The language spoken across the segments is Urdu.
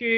کہ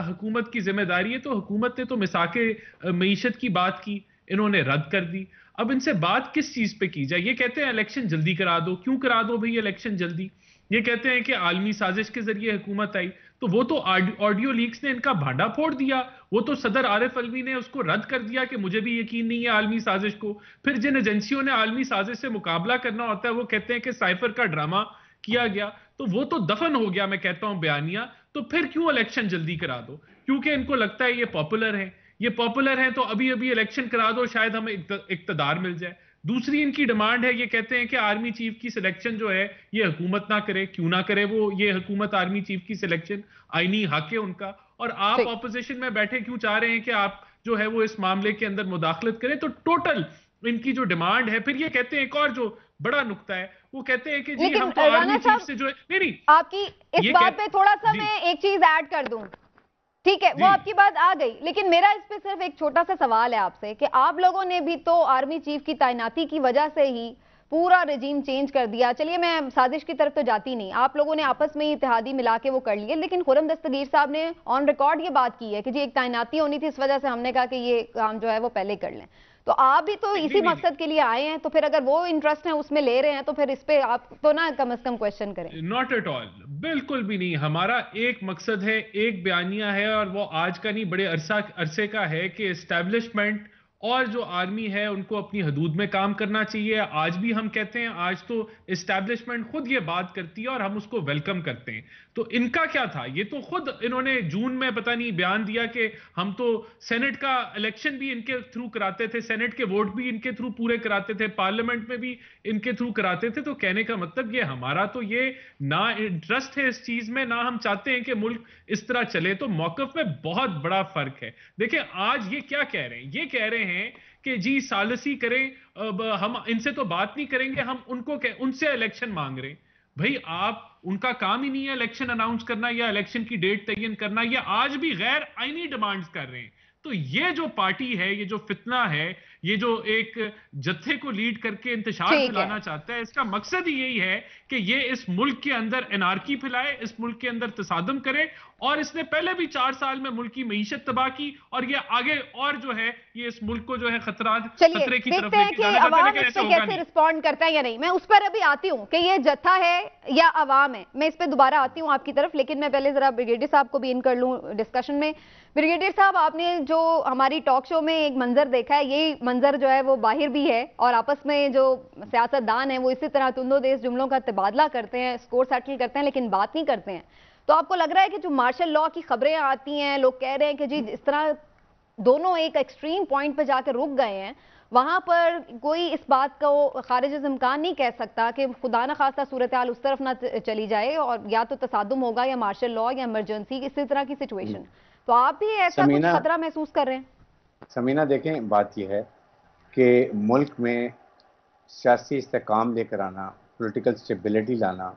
حکومت کی ذمہ داری ہے، تو حکومت نے تو مساق معیشت کی بات کی، انہوں نے رد کر دی. اب ان سے بات کس چیز پہ کی جائے؟ یہ کہتے ہیں الیکشن جلدی کرا دو. کیوں کرا دو بھئی الیکشن جلدی؟ یہ کہتے ہیں کہ عالمی سازش کے ذریعے حکومت آئی. تو وہ تو آڈیو لیکس نے ان کا بھانڈا پھوڑ دیا. وہ تو صدر عارف علوی نے اس کو رد کر دیا کہ مجھے بھی یقین نہیں ہے عالمی سازش کو. پھر جن ایجنسیوں نے عالمی سازش سے مقابلہ کرنا ہوتا ہے وہ کہتے ہیں کہ سائفر کا ڈرامہ کیا گیا. تو وہ تو دفن ہو گیا، میں کہتا ہوں بیانیہ. تو پھر کیوں الیکشن جلدی کرا دو؟ کیونکہ ان کو لگتا ہے یہ پاپولر ہے. یہ پاپولر ہیں تو ابھی ابھی الیکشن کرا دو، شاید ہمیں اقتدار مل جائے. دوسری ان کی ڈیمانڈ ہے، یہ کہتے ہیں کہ آرمی چیف کی سلیکشن جو ہے یہ حکومت نہ کرے. کیوں نہ کرے وہ یہ حکومت آرمی چیف کی سلیکشن؟ آئینی حق ہے ان کا. اور آپ اپوزیشن میں بیٹھے کیوں چاہ رہے ہیں کہ آپ جو ہے وہ اس معاملے کے اندر مداخلت کریں؟ تو ٹوٹل ان کی جو ڈیمانڈ ہے. پھر یہ کہتے ہیں ایک اور جو بڑا نقطہ ہے، وہ کہتے ہیں کہ جی ہم تو آرمی چیف سے جو ہے نہیں آپ کی اس بات پہ تھوڑا سا میں ایک چیز ایڈ کر دوں. ٹھیک ہے، وہ آپ کی بات آ گئی، لیکن میرا اس پہ صرف ایک چھوٹا سا سوال ہے آپ سے کہ آپ لوگوں نے بھی تو آرمی چیف کی تعیناتی کی وجہ سے ہی پورا رجیم چینج کر دیا. چلیے میں سازش کی طرف تو جاتی نہیں، آپ لوگوں نے آپس میں اتحادی ملا کے وہ کر لیے، لیکن خرم دستگیر صاحب نے آن ریکارڈ یہ بات کی ہے کہ جی ایک تعیناتی ہونی تھی، اس وجہ سے ہم نے کہا کہ یہ کام جو ہے وہ پہلے کر لیں. تو آپ بھی تو اسی مقصد کے لیے آئے ہیں، تو پھر اگر وہ انٹرسٹ ہیں اس میں لے رہے ہیں تو پھر اس پہ آپ تو نہ کم از کم کوشچن کریں. ناٹ ایٹ آل، بالکل بھی نہیں. ہمارا ایک مقصد ہے، ایک بیانیہ ہے، اور وہ آج کا نہیں بڑے عرصے کا ہے کہ اسٹیبلشمنٹ اور جو آرمی ہے ان کو اپنی حدود میں کام کرنا چاہیے. آج بھی ہم کہتے ہیں، آج تو اسٹیبلشمنٹ خود یہ بات کرتی ہے اور ہم اس کو ویلکم کرتے ہیں. تو ان کا کیا تھا؟ یہ تو خود انہوں نے جون میں پتہ نہیں بیان دیا کہ ہم تو سینٹ کا الیکشن بھی ان کے تھرو کراتے تھے، سینٹ کے ووٹ بھی ان کے تھرو پورے کراتے تھے، پارلیمنٹ میں بھی ان کے تھرو کراتے تھے. تو کہنے کا مطلب یہ ہمارا تو یہ نہ انٹرسٹ ہے اس چیز میں، نہ ہم چاہتے ہیں کہ ملک اس طرح چلے. تو موقف میں بہت بڑا فرق ہے. دیکھیں آج یہ کیا کہہ رہے ہیں؟ یہ کہہ رہے ہیں کہ جی سالسی کریں، ہم ان سے تو بات نہیں کریں گے، ہم ان سے الیکشن مانگ رہے ہیں. بھئی آپ ان کا کام ہی نہیں ہے الیکشن اناؤنس کرنا یا الیکشن کی ڈیٹ تعین کرنا. یہ آج بھی غیر آئینی ڈیمانڈز کر رہے ہیں. تو یہ جو پارٹی ہے، یہ جو فتنہ ہے، یہ جو ایک جتھے کو لیڈ کر کے انتشار پھیلانا چاہتا ہے، اس کا مقصد ہی یہی ہے کہ یہ اس ملک کے اندر انارکی پھیلائے، اس ملک کے اندر تصادم کرے. اور اس نے پہلے بھی 4 سال میں ملک کی معیشت تباہ کی، اور یہ آگے اور جو ہے یہ اس ملک کو جو ہے خطرے کی طرف لے کے جانا چاہتے ہیں. لیکن ایسا ہوگا نہیں. کیسے رسپونڈ کرتا ہے یا نہیں، میں اس پر ابھی آتی ہوں کہ یہ جتھا ہے یا عوام ہے. میں اس پہ دوبارہ آتی ہوں آپ کی طرف، لیکن میں پہلے ذرا بریگیڈیئر صاحب کو بھی ان کر لوں ڈسکشن میں. بریگیڈیئر صاحب، آپ نے جو ہماری ٹاک شو میں ایک منظر دیکھا ہے، یہی منظر جو ہے وہ باہر بھی ہے، اور آپس میں جو سیاست دان ہیں وہ اسی طرح تندو دیس جملوں کا تبادلہ کرتے ہیں، سکور سیٹل کرتے ہیں، لیکن بات نہیں کرتے ہیں. تو آپ کو لگ رہا ہے کہ جو مارشل لاء کی خبریں آتی ہیں، لوگ کہہ رہے ہیں کہ جی اس طرح دونوں ایک ایکسٹریم پوائنٹ پہ جا کے رک گئے ہیں، وہاں پر کوئی اس بات کو خارج از امکان نہیں کہہ سکتا کہ خدا نہ خواستہ صورتحال اس طرف نہ چلی جائے اور یا تو تصادم ہوگا یا مارشل لاء یا ایمرجنسی، اسی طرح کی سچویشن. تو آپ بھی ایسا کچھ خطرہ محسوس کر رہے ہیں؟ سمینہ دیکھیں، بات یہ ہے کہ ملک میں سیاسی استحکام لے کر آنا، پولیٹیکل سٹیبلٹی لانا،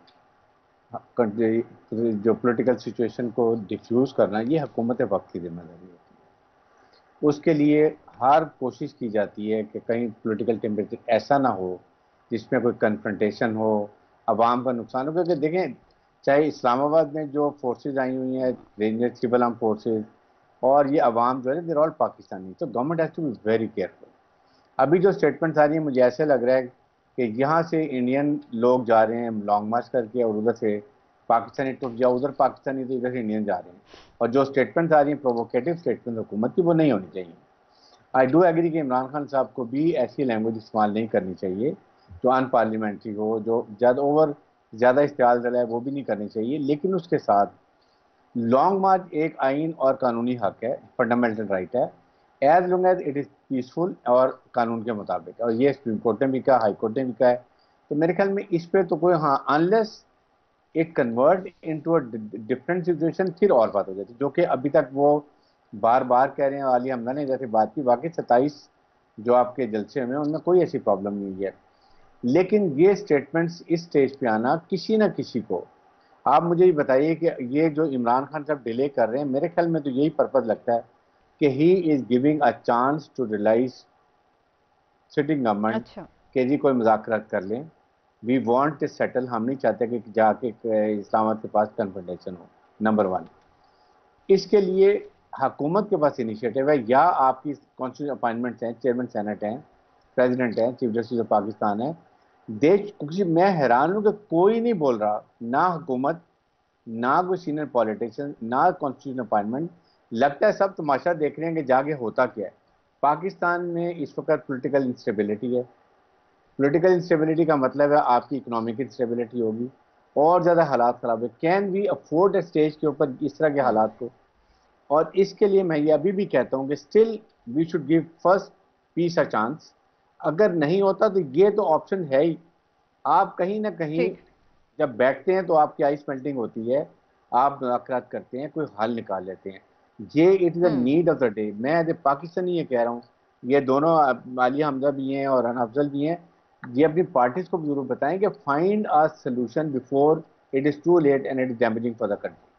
جو پولیٹیکل سچویشن کو ڈیفیوز کرنا، یہ حکومت وقت کی ذمہ داری ہوتی ہے. اس کے لیے ہر کوشش کی جاتی ہے کہ کہیں پولیٹیکل ٹیمپریچر ایسا نہ ہو جس میں کوئی کنفرنٹیشن ہو، عوام کا نقصان ہو. کیونکہ دیکھیں چاہے اسلام آباد میں جو فورسز آئی ہوئی ہیں، رینجر سول آرم فورسز، اور یہ عوام جو ہے دیر آل پاکستانی. تو government has to be very careful. ابھی جو اسٹیٹمنٹس آ رہی ہیں مجھے ایسے لگ رہا ہے کہ یہاں سے انڈین لوگ جا رہے ہیں لانگ مارچ کر کے، اور ادھر سے پاکستانی ٹرپ یا ادھر پاکستانی تو ادھر سے انڈین جا رہے ہیں. اور جو اسٹیٹمنٹس آ رہی ہیں پرووکیٹو اسٹیٹمنٹ حکومت کی، وہ نہیں ہونی چاہیے. آئی ڈو ایگری کہ عمران خان صاحب کو بھی ایسی لینگویج استعمال نہیں کرنی چاہیے جو ان پارلیمنٹری ہو، جو زیادہ اشتعال دل ہے، وہ بھی نہیں کرنی چاہیے. لیکن اس کے ساتھ لانگ مارچ ایک آئین اور قانونی حق ہے، فنڈامنٹل رائٹ ہے، as long as it is peaceful اور قانون کے مطابق. اور یہ سپریم کورٹ نے بھی کہا، ہائی کورٹ نے بھی کہا ہے. تو میرے خیال میں اس پہ تو کوئی unless it convert into a different situation, پھر اور بات ہو جاتی، جو کہ ابھی تک وہ بار بار کہہ رہے ہیں. عالیہ حمزہ نے جیسے بات کی، واقعی 27 جو آپ کے جلسے میں ان میں کوئی ایسی پرابلم نہیں ہے. لیکن یہ اسٹیٹمنٹس اس سٹیج پہ آنا کسی نہ کسی کو، آپ مجھے یہ بتائیے کہ یہ جو عمران خان صاحب ڈیلے کر رہے ہیں، میرے خیال میں تو یہی پرپز لگتا ہے کہ he is giving a chance to realise sitting government کہ جی کوئی مذاکرات کر لیں. We want to settle. ہم نہیں چاہتے کہ جا کے اسلام آباد کے پاس کنفرنٹیشن ہو، نمبر 1. اس کے لیے حکومت کے پاس انیشیٹو ہے، یا آپ کی کانسٹیٹیوشن اپائنٹمنٹس ہیں، چیئرمین سینٹ ہیں، پریزیڈنٹ ہیں، چیف جسٹس آف پاکستان ہے. میں حیران ہوں کہ کوئی نہیں بول رہا، نہ حکومت، نہ کوئی سینئر پالیٹیشین، نہ کانسٹیٹیوشن اپائنٹمنٹ. لگتا ہے سب تماشا دیکھ رہے ہیں کہ جاگے ہوتا کیا ہے. پاکستان میں اس وقت پولیٹیکل انسٹیبلٹی ہے. پولیٹیکل انسٹیبلٹی کا مطلب ہے آپ کی اکنامک انسٹیبلٹی ہوگی، اور زیادہ حالات خراب ہے. کین وی افورڈ اسٹیج کے اوپر اس طرح کے حالات کو؟ اور اس کے لیے میں یہ ابھی بھی کہتا ہوں کہ still we should give first peace a chance. اگر نہیں ہوتا تو یہ تو آپشن ہے ہی. آپ کہیں نہ کہیں ٹھیک. جب بیٹھتے ہیں تو آپ کی آئس میلٹنگ ہوتی ہے، آپ مذاکرات کرتے ہیں، کوئی حل نکال لیتے ہیں. یہ it is a need of the day. میں ایز اے پاکستانی یہ کہہ رہا ہوں، یہ دونوں عالیہ حمزہ بھی ہیں اور رانا افضل بھی ہیں، یہ اپنی پارٹیز کو ضرور بتائیں کہ find a solution before it is too late and it is damaging for the country.